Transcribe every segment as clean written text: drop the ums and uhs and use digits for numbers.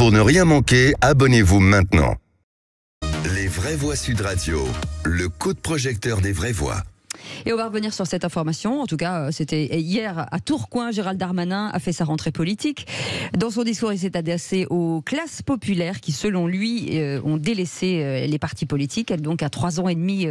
Pour ne rien manquer, abonnez-vous maintenant. Les vraies voix Sud Radio, le coup de projecteur des vraies voix. Et on va revenir sur cette information. En tout cas, c'était hier à Tourcoing. Gérald Darmanin a fait sa rentrée politique. Dans son discours, il s'est adressé aux classes populaires qui, selon lui, ont délaissé les partis politiques. Donc, à 3 ans et demi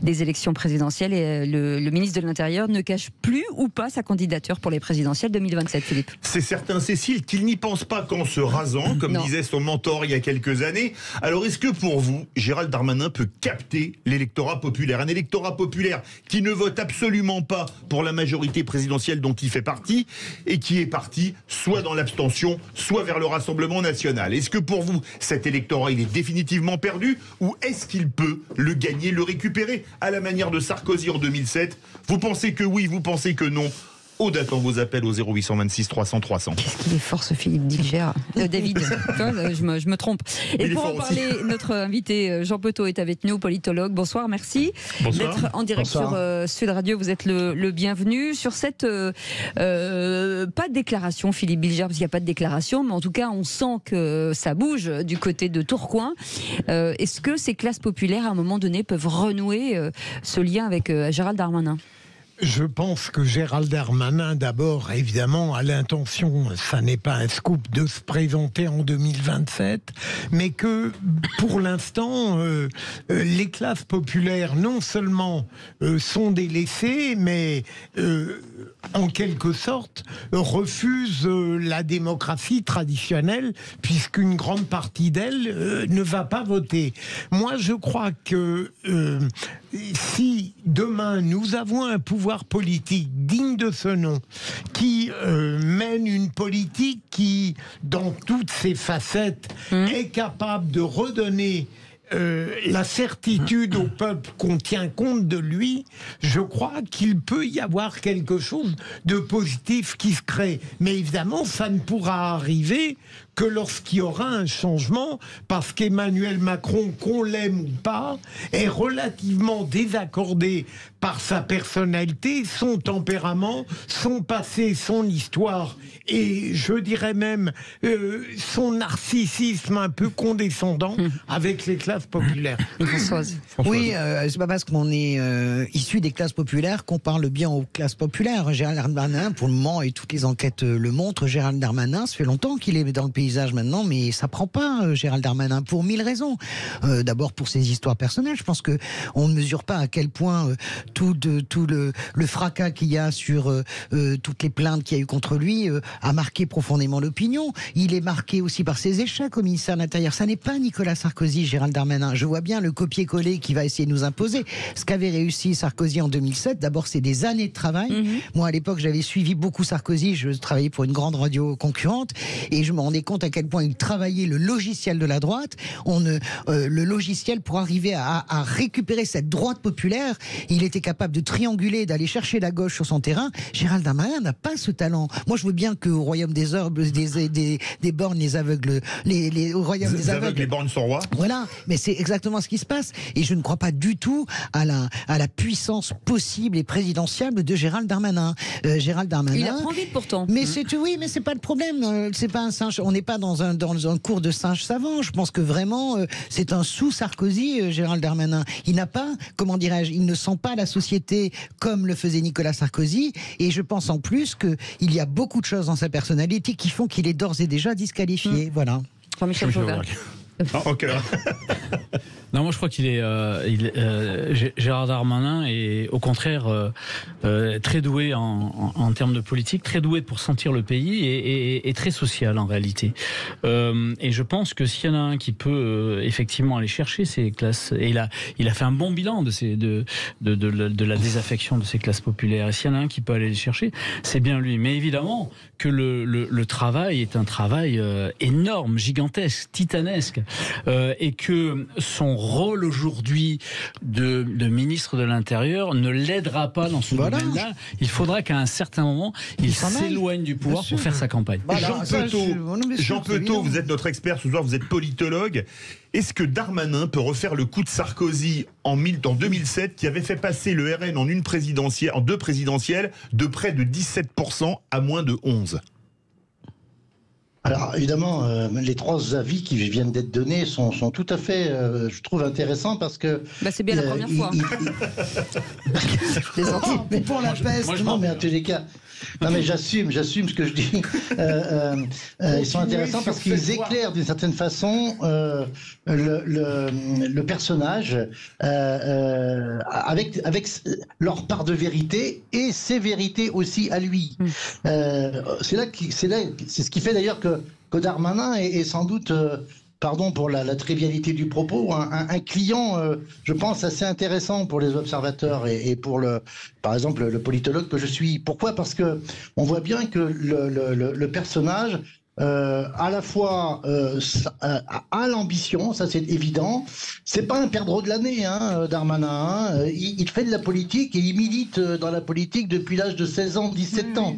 des élections présidentielles, et le ministre de l'Intérieur ne cache plus ou pas sa candidature pour les présidentielles 2027, Philippe. C'est certain, Cécile, qu'il n'y pense pas qu'en se rasant, comme disait son mentor il y a quelques années. Alors, est-ce que pour vous, Gérald Darmanin peut capter l'électorat populaire? Un électorat populaire qui ne vote absolument pas pour la majorité présidentielle dont il fait partie et qui est parti soit dans l'abstention, soit vers le Rassemblement national. Est-ce que pour vous, cet électorat, il est définitivement perdu ou est-ce qu'il peut le gagner, le récupérer à la manière de Sarkozy en 2007? Vous pensez que oui, vous pensez que non? Aude attend vos appels au 0826 300 300. Qu'est-ce qu'il est fort ce Philippe Dilger. David, je me trompe. Et pour en parler, notre invité Jean Petot est avec nous, politologue. Bonsoir, merci d'être en direct sur Sud Radio. Vous êtes le bienvenu. Sur cette pas de déclaration, Philippe Dilger, parce qu'il n'y a pas de déclaration, mais en tout cas, on sent que ça bouge du côté de Tourcoing. Est-ce que ces classes populaires, à un moment donné, peuvent renouer ce lien avec Gérald Darmanin? Je pense que Gérald Darmanin, d'abord, évidemment, a l'intention, ça n'est pas un scoop, de se présenter en 2027, mais que, pour l'instant, les classes populaires, non seulement sont délaissées, mais, en quelque sorte, refusent la démocratie traditionnelle, puisqu'une grande partie d'elles ne va pas voter. Moi, je crois que si demain nous avons un pouvoir politique digne de ce nom, qui mène une politique qui, dans toutes ses facettes, est capable de redonner la certitude au peuple qu'on tient compte de lui, je crois qu'il peut y avoir quelque chose de positif qui se crée. Mais évidemment, ça ne pourra arriver que lorsqu'il y aura un changement, parce qu'Emmanuel Macron, qu'on l'aime ou pas, est relativement désaccordé par sa personnalité, son tempérament, son passé, son histoire, et je dirais même son narcissisme un peu condescendant avec les classes populaires. Françoise. Oui, c'est pas parce qu'on est issu des classes populaires qu'on parle bien aux classes populaires. Gérald Darmanin, pour le moment, et toutes les enquêtes le montrent, Gérald Darmanin, ça fait longtemps qu'il est dans le paysage maintenant, mais ça prend pas Gérald Darmanin pour 1000 raisons. D'abord pour ses histoires personnelles. Je pense que on ne mesure pas à quel point tout le fracas qu'il y a sur toutes les plaintes qu'il y a eu contre lui a marqué profondément l'opinion. Il est marqué aussi par ses échecs au ministère de l'Intérieur. Ça n'est pas Nicolas Sarkozy, Gérald Darmanin. Je vois bien le copier-coller qui va essayer de nous imposer. Ce qu'avait réussi Sarkozy en 2007, d'abord c'est des années de travail. Moi à l'époque j'avais suivi beaucoup Sarkozy, je travaillais pour une grande radio concurrente et je me rendais compte à quel point il travaillait le logiciel de la droite. Le logiciel pour arriver à récupérer cette droite populaire, il était capable de trianguler, d'aller chercher la gauche sur son terrain. Gérald Darmanin n'a pas ce talent. Moi je veux bien qu'au royaume des orbes, des bornes, les aveugles, au royaume des aveugles, les bornes sont rois. Voilà, mais c'est exactement ce qui se passe. Et je ne crois pas du tout à la puissance possible et présidentiable de Gérald Darmanin. Gérald Darmanin. Il apprend vite pourtant. Mais oui, mais c'est pas le problème. C'est pas un singe. On n'est pas dans un cours de singe savant. Je pense que vraiment, c'est un sous-Sarkozy, Gérald Darmanin. Il n'a pas, comment dirais-je, il ne sent pas la société comme le faisait Nicolas Sarkozy. Et je pense en plus qu'il y a beaucoup de choses dans sa personnalité qui font qu'il est d'ores et déjà disqualifié. Voilà. Jean-Michel Fauvergue. Non, moi je crois qu'il est Gérard Darmanin est au contraire très doué en termes de politique, très doué pour sentir le pays et très social en réalité. Et je pense que s'il y en a un qui peut effectivement aller chercher ces classes, et il a fait un bon bilan de la désaffection de ces classes populaires. Et s'il y en a un qui peut aller les chercher, c'est bien lui. Mais évidemment que le travail est un travail énorme, gigantesque, titanesque, et que son rôle aujourd'hui de ministre de l'Intérieur ne l'aidera pas dans ce domaine-là. Il faudra qu'à un certain moment, il s'éloigne du pouvoir pour faire sa campagne. Jean Petot, vous êtes notre expert ce soir, vous êtes politologue. Est-ce que Darmanin peut refaire le coup de Sarkozy en 2007 qui avait fait passer le RN en deux présidentielles de près de 17% à moins de 11%? Alors évidemment, les 3 avis qui viennent d'être donnés sont tout à fait, je trouve, intéressants parce que... c'est bien la première fois. Mais pour la peste, non, mais en tous les cas... Non mais j'assume ce que je dis. Ils sont intéressants parce qu'ils éclairent d'une certaine façon le personnage avec leur part de vérité et ses vérités aussi à lui. C'est ce qui fait d'ailleurs que Darmanin est sans doute... pardon pour la trivialité du propos, un client, je pense, assez intéressant pour les observateurs et pour par exemple, le politologue que je suis. Pourquoi ? Parce que on voit bien que le personnage, à la fois a l'ambition, ça c'est évident. C'est pas un perdreau de l'année, Darmanin. Il fait de la politique et il milite dans la politique depuis l'âge de 16 ans, 17 ans.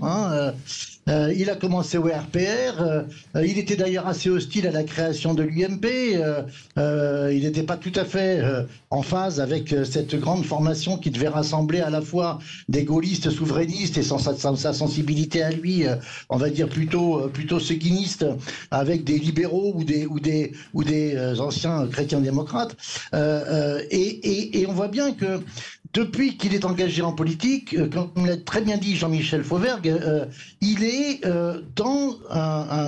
Il a commencé au RPR. Il était d'ailleurs assez hostile à la création de l'UMP. Il n'était pas tout à fait en phase avec cette grande formation qui devait rassembler à la fois des gaullistes souverainistes et sa sensibilité à lui, on va dire plutôt séguiniste, avec des libéraux ou des anciens chrétiens démocrates. Et on voit bien que depuis qu'il est engagé en politique, comme l'a très bien dit Jean-Michel Fauvergue, il est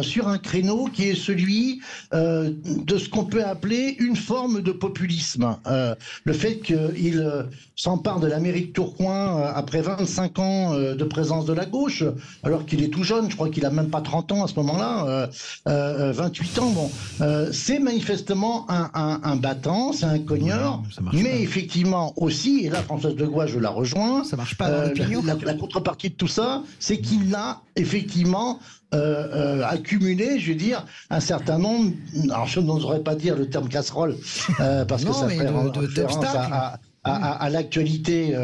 sur un créneau qui est celui de ce qu'on peut appeler une forme de populisme. Le fait qu'il s'empare de la mairie de Tourcoing après 25 ans de présence de la gauche, alors qu'il est tout jeune, je crois qu'il a même pas 30 ans à ce moment-là, 28 ans, c'est manifestement un battant, c'est un cogneur, mais effectivement aussi, et là Françoise Degois, je la rejoins, ça marche pas dans l'opinion. La contrepartie de tout ça, c'est qu'il a effectivement accumulé, je veux dire, un certain nombre, alors je n'oserais pas dire le terme casserole, parce que ça fait référence à l'actualité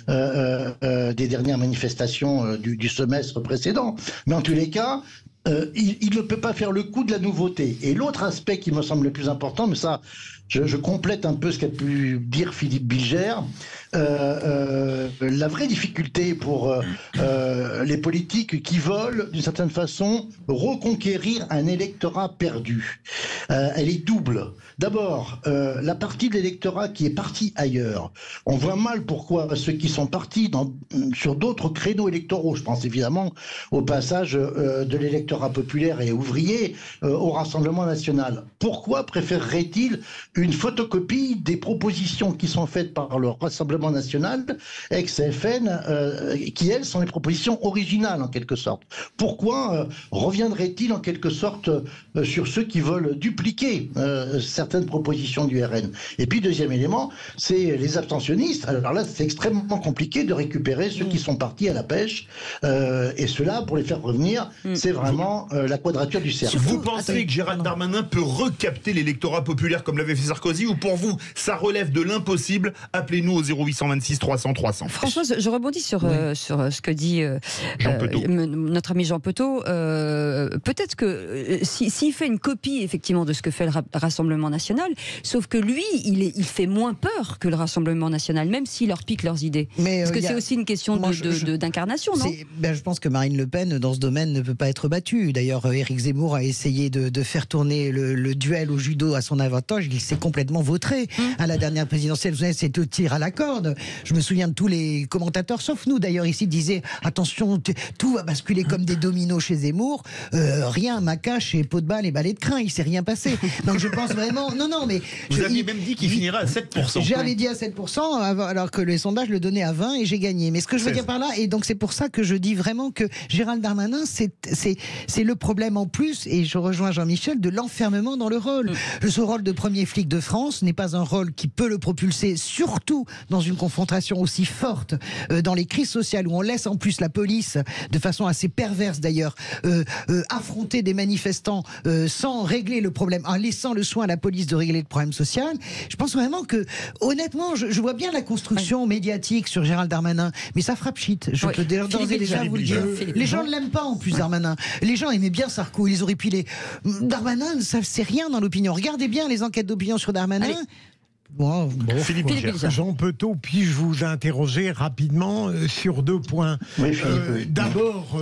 des dernières manifestations du semestre précédent. Mais en tous les cas, il ne peut pas faire le coup de la nouveauté. Et l'autre aspect qui me semble le plus important, mais ça, je complète un peu ce qu'a pu dire Philippe Bilger, la vraie difficulté pour les politiques qui veulent, d'une certaine façon, reconquérir un électorat perdu. Elle est double. D'abord, la partie de l'électorat qui est partie ailleurs. On voit mal pourquoi ceux qui sont partis sur d'autres créneaux électoraux, je pense évidemment au passage de l'électorat populaire et ouvrier au Rassemblement national. Pourquoi préférerait-il une photocopie des propositions qui sont faites par le Rassemblement national, ex-FN, qui elles sont les propositions originales en quelque sorte? Pourquoi reviendrait-il en quelque sorte sur ceux qui veulent dupliquer certaines propositions du RN? Et puis deuxième élément, c'est les abstentionnistes. Alors là, c'est extrêmement compliqué de récupérer ceux qui sont partis à la pêche, et ceux-là, pour les faire revenir, c'est vraiment la quadrature du cercle. Vous pensez que Gérald Darmanin peut recapter l'électorat populaire comme l'avait fait Sarkozy, ou pour vous, ça relève de l'impossible? Appelez-nous au 0826 300 300. Françoise, je rebondis sur ce que dit notre ami Jean Petot. Peut-être que s'il fait une copie effectivement de ce que fait le Rassemblement national, sauf que lui, il fait moins peur que le Rassemblement national, même s'il leur pique leurs idées. Parce que c'est aussi une question d'incarnation, non? Je pense que Marine Le Pen, dans ce domaine, ne peut pas être battue. D'ailleurs, Éric Zemmour a essayé de faire tourner le duel au judo à son avantage. Il s'est complètement vautré à la dernière présidentielle. Vous savez, c'est le tir à la corde. Je me souviens de tous les commentateurs, sauf nous d'ailleurs ici, disaient attention, tout va basculer comme des dominos chez Zemmour. Rien, Macache et pot de balle et balai de crin, il s'est rien passé. Donc je pense vraiment, non mais... Vous aviez même dit qu'il finirait à 7%. J'avais dit à 7%, alors que les sondages le donnaient à 20 et j'ai gagné. Mais ce que je veux dire par là, et donc c'est pour ça que je dis vraiment que Gérald Darmanin, c'est le problème en plus, et je rejoins Jean-Michel, de l'enfermement dans le rôle. Ce rôle de premier flic de France n'est pas un rôle qui peut le propulser, surtout dans une confrontation aussi forte, dans les crises sociales où on laisse en plus la police, de façon assez perverse d'ailleurs, affronter des manifestants sans régler le problème, en laissant le soin à la police de régler le problème social. Je pense vraiment que, honnêtement, je vois bien la construction médiatique sur Gérald Darmanin, mais ça frappe shit. Je peux déjà vous le dire. Les gens ne l'aiment pas en plus, Darmanin. Les gens aimaient bien Sarko, ils auraient pu Darmanin, ça c'est rien dans l'opinion. Regardez bien les enquêtes d'opinion sur Darmanin. Bon, Philippe Bilger. Jean Petot, puis-je vous interroger rapidement sur 2 points. Oui, D'abord,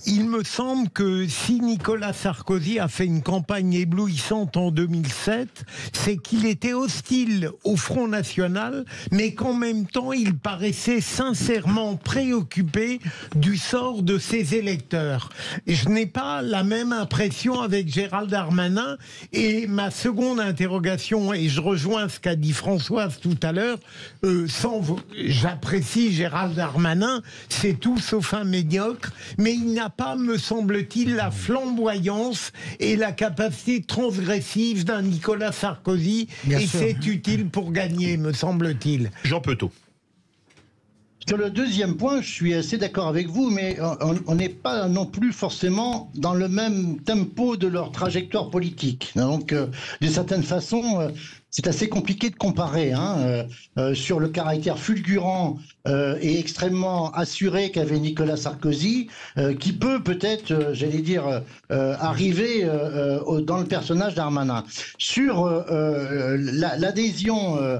il me semble que si Nicolas Sarkozy a fait une campagne éblouissante en 2007, c'est qu'il était hostile au Front National, mais qu'en même temps, il paraissait sincèrement préoccupé du sort de ses électeurs. Et je n'ai pas la même impression avec Gérald Darmanin. Et ma seconde interrogation, et je rejoins ce qu'a dit Françoise tout à l'heure, j'apprécie Gérald Darmanin, c'est tout sauf un médiocre, mais il n'a pas, me semble-t-il, la flamboyance et la capacité transgressive d'un Nicolas Sarkozy, c'est utile pour gagner, me semble-t-il. Jean Petot. Sur le deuxième point, je suis assez d'accord avec vous, mais on n'est pas non plus forcément dans le même tempo de leur trajectoire politique. Donc, d'une certaine façon, c'est assez compliqué de comparer sur le caractère fulgurant et extrêmement assuré qu'avait Nicolas Sarkozy, qui peut-être, j'allais dire, arriver dans le personnage Darmanin. Sur l'adhésion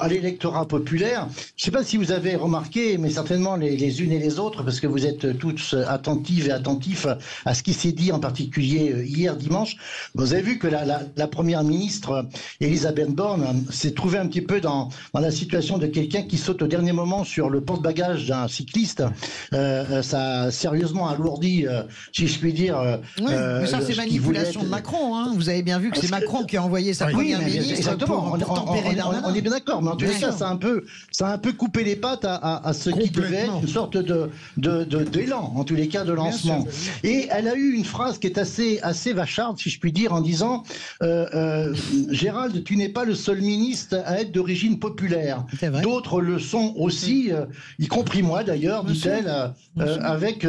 à l'électorat populaire, je ne sais pas si vous avez remarqué, mais certainement les unes et les autres, parce que vous êtes tous attentives et attentifs à ce qui s'est dit, en particulier hier dimanche. Vous avez vu que la première ministre Elisabeth Borne s'est trouvée un petit peu dans la situation de quelqu'un qui saute au dernier moment sur le porte-bagages d'un cycliste. Ça a sérieusement alourdi, si je puis dire. Oui, mais ça, c'est manipulation de Macron. Hein. Vous avez bien vu que c'est Macron qui a envoyé sa première ministre pour tempérer Darmanin. On est bien d'accord, mais en tous les cas, ça a un peu coupé les pattes à ce qui devait être une sorte d'élan, en tous les cas, de lancement. Et elle a eu une phrase qui est assez vacharde, si je puis dire, en disant Gérald, tu n'es pas le seul ministre à être d'origine populaire. D'autres le sont aussi, y compris moi d'ailleurs, dit-elle, avec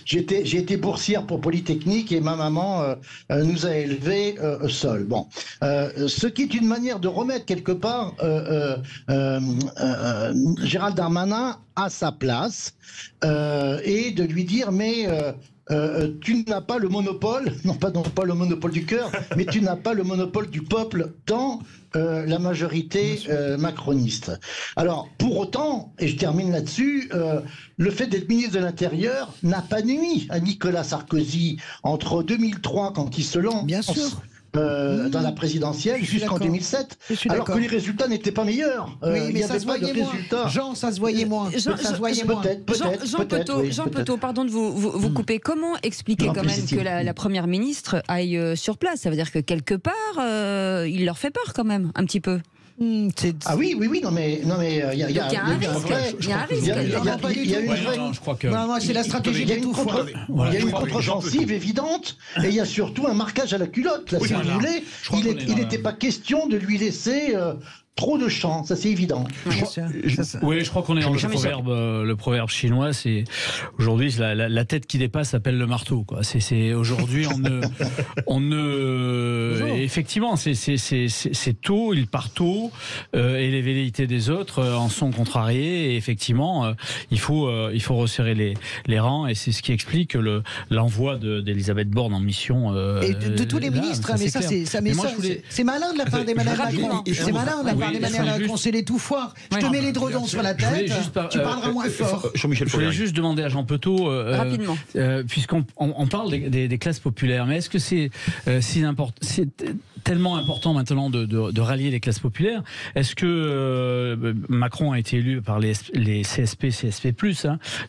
j'ai été boursière pour Polytechnique et ma maman nous a élevés seuls. Bon, ce qui est une manière de remettre quelque part Gérald Darmanin à sa place et de lui dire mais tu n'as pas le monopole, non pas le monopole du cœur, mais tu n'as pas le monopole du peuple dans la majorité macroniste. Alors, pour autant, et je termine là-dessus, le fait d'être ministre de l'Intérieur n'a pas nui à Nicolas Sarkozy entre 2003, quand il se lance, bien sûr, dans la présidentielle jusqu'en 2007, alors que les résultats n'étaient pas meilleurs. Oui, mais ça se voyait moins. Jean, ça se voyait moins. Jean Petot, pardon de vous couper. Comment expliquer quand même que la première ministre aille sur place? Ça veut dire que quelque part, il leur fait peur quand même, un petit peu. Ah oui, non mais il y a un risque. Il y a une vraie. Je crois que non, c'est la stratégie des tout foires. Il y a une contre-offensive évidente et il y a surtout un marquage à la culotte. Là, si vous voulez, il n'était pas question de lui laisser trop de champ, ça c'est évident. Oui, je crois qu'on est dans le proverbe chinois, c'est aujourd'hui la tête qui dépasse s'appelle le marteau, quoi. C'est aujourd'hui effectivement c'est tôt, il part tôt et les velléités des autres en sont contrariées et effectivement il faut resserrer les rangs et c'est ce qui explique l'envoi d'Elisabeth Borne en mission et de tous les ministres, mais ça c'est malin de la part d'Emmanuel Macron. C'est malin de la part d'Emmanuel Macron, c'est les tout foires. Je te mets les dredons sur la tête, tu parleras moins fort. Je voulais juste demander à Jean Petot, rapidement, puisqu'on parle des classes populaires, mais est-ce que c'est tellement important maintenant de rallier les classes populaires? Est-ce que Macron a été élu par les CSP,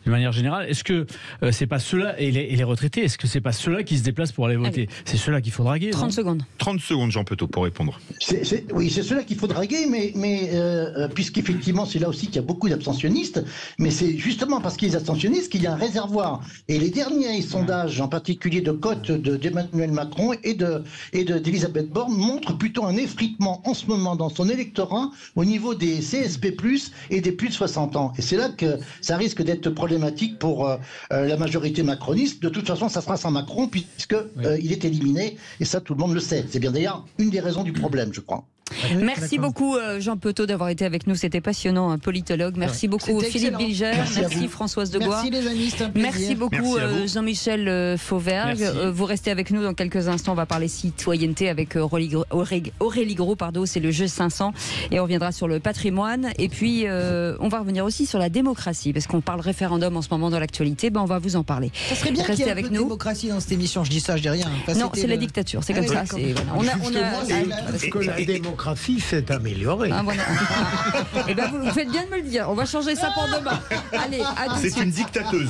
de manière générale? Est-ce que c'est pas ceux-là, et les retraités, est-ce que c'est pas ceux-là qui se déplacent pour aller voter? C'est ceux-là qu'il faut draguer. 30 secondes. 30 secondes, Jean Petot, pour répondre. Oui, c'est ceux-là qu'il faut draguer, mais puisqu'effectivement, c'est là aussi qu'il y a beaucoup d'abstentionnistes, mais c'est justement parce qu'il y a des abstentionnistes qu'il y a un réservoir. Et les derniers sondages, en particulier de cote d'Emmanuel Macron et d'Elisabeth Borne, montrent plutôt un effritement en ce moment dans son électorat au niveau des CSP+, et des plus de 60 ans. Et c'est là que ça risque d'être problématique pour la majorité macroniste. De toute façon, ça sera sans Macron, puisqu'il est éliminé, et ça, tout le monde le sait. C'est bien d'ailleurs une des raisons du problème, je crois. Merci beaucoup Jean Petot d'avoir été avec nous, c'était passionnant, un politologue. Merci beaucoup Philippe Bilger, merci Françoise Degois. Merci les amis, c'est un plaisir. Merci beaucoup Jean-Michel Fauvergue. Vous restez avec nous dans quelques instants, on va parler citoyenneté avec Aurélie Gros, c'est le jeu 500 et on reviendra sur le patrimoine et puis on va revenir aussi sur la démocratie parce qu'on parle référendum en ce moment dans l'actualité, on va vous en parler. Ça serait bien qu'il y ait un peu de démocratie dans cette émission, je dis ça, je dis rien. Non, c'est la dictature, c'est comme ça. Est-ce que la démocratie s'est améliorée? Et vous faites bien de me le dire, on va changer ça pour demain. Allez, à tout de suite. C'est une dictateuse.